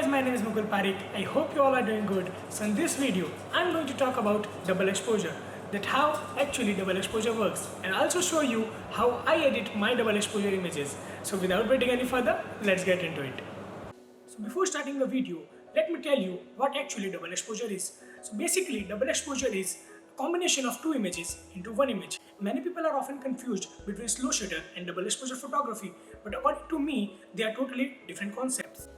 guys, my name is Mukul. I hope you all are doing good. So in this video, I'm going to talk about double exposure, that how actually double exposure works, and also show you how I edit my double exposure images. So without waiting any further, let's get into it. So before starting the video, let me tell you what actually double exposure is. So basically, double exposure is a combination of two images into one image. Many people are often confused between slow shutter and double exposure photography, but according to me, they are totally different concepts.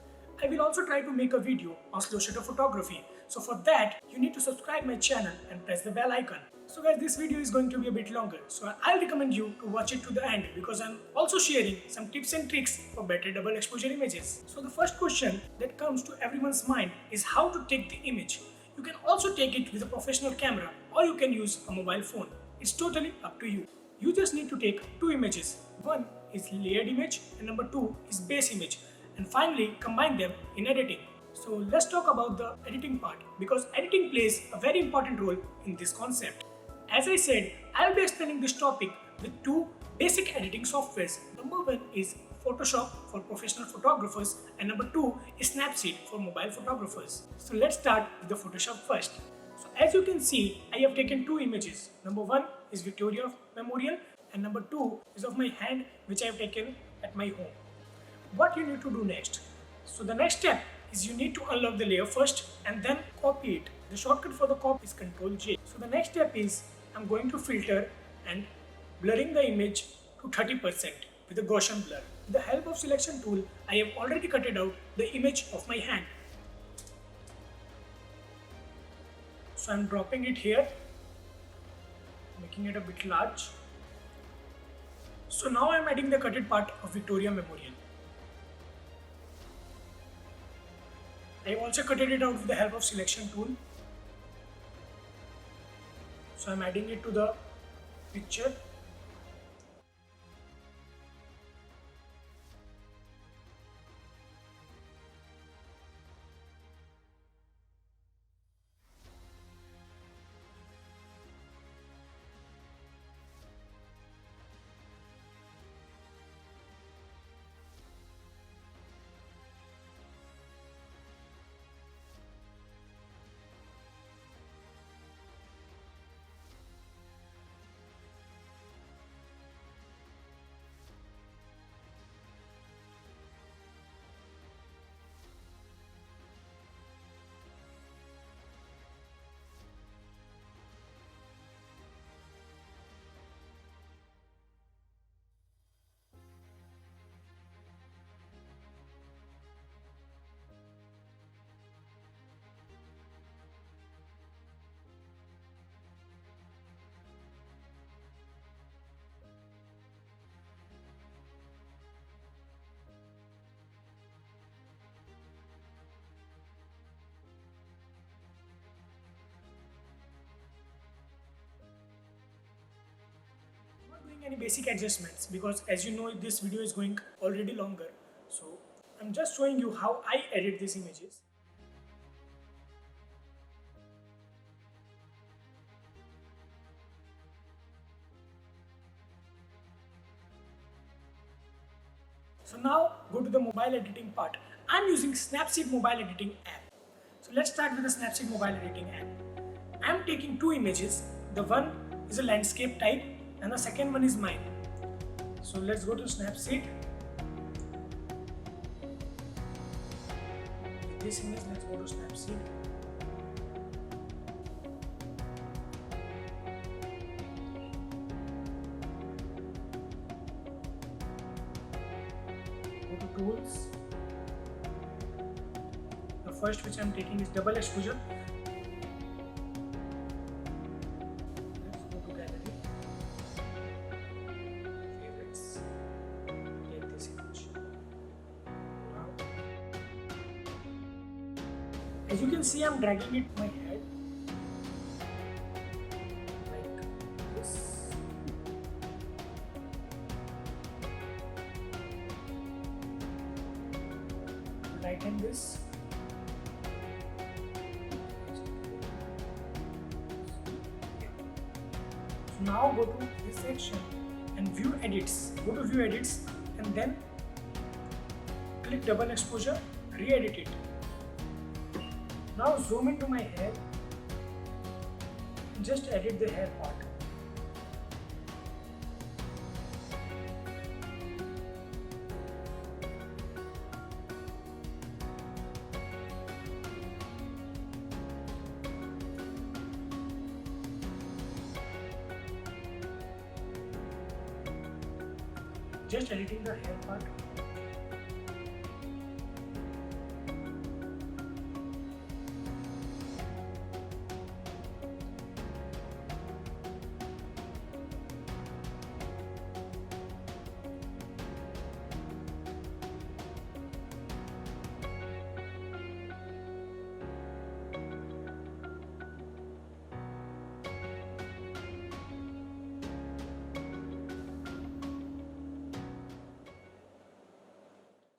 I will also try to make a video on slow shutter photography. So for that, you need to subscribe my channel and press the bell icon. So guys, this video is going to be a bit longer, so I'll recommend you to watch it to the end because I'm also sharing some tips and tricks for better double exposure images. So the first question that comes to everyone's mind is how to take the image. You can also take it with a professional camera or you can use a mobile phone. It's totally up to you. You just need to take two images. One is layered image and number two is base image. And finally combine them in editing. So let's talk about the editing part because editing plays a very important role in this concept. As I said, I'll be explaining this topic with two basic editing softwares. Number one is Photoshop for professional photographers and number two is Snapseed for mobile photographers. So let's start with the Photoshop first. So as you can see, I have taken two images. Number one is Victoria Memorial and number two is of my hand which I have taken at my home. What you need to do next? So the next step is you need to unlock the layer first and then copy it. The shortcut for the copy is Ctrl J. So the next step is I'm going to filter and blurring the image to 30% with a Gaussian blur. With the help of selection tool, I have already cutted out the image of my hand. So I'm dropping it here, making it a bit large. So now I'm adding the cutted part of Victoria Memorial. I also cutted it out with the help of selection tool. So I'm adding it to the picture. Doing any basic adjustments because as you know this video is going already longer, so I'm just showing you how I edit these images. So now go to the mobile editing part. I'm using Snapseed mobile editing app. So let's start with the Snapseed mobile editing app. I'm taking two images. The one is a landscape type and the second one is mine. So let's go to Snapseed. This image, let's go to Snapseed. Go to tools. The first which I'm taking is double exposure. As you can see, I'm dragging it to my head like this. Lighten this. So now go to this section and view edits. Go to view edits and then click double exposure, re-edit it. Now zoom into my hair and just edit the hair part. Just editing the hair part.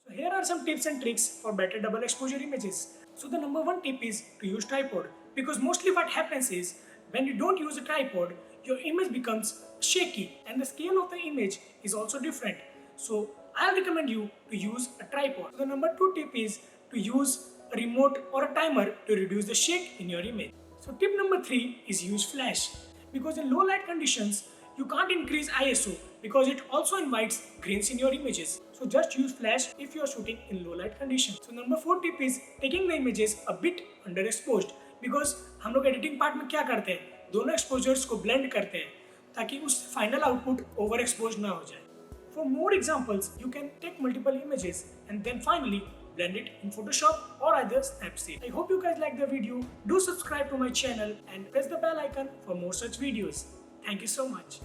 So here are some tips and tricks for better double exposure images. So the number one tip is to use tripod, because mostly what happens is when you don't use a tripod, your image becomes shaky and the scale of the image is also different. So I'll recommend you to use a tripod. So the number two tip is to use a remote or a timer to reduce the shake in your image. So tip number three is use flash, because in low light conditions you can't increase ISO because it also invites grains in your images. So just use flash if you are shooting in low light conditions. So number 4 tip is taking the images a bit underexposed, because हम लोग editing part में क्या करते हैं, दोनों exposures को blend करते हैं ताकि उस final output overexposed ना हो जाए. For more examples, you can take multiple images and then finally blend it in Photoshop or either Snapseed. I hope you guys like the video. Do subscribe to my channel and press the bell icon for more such videos. Thank you so much.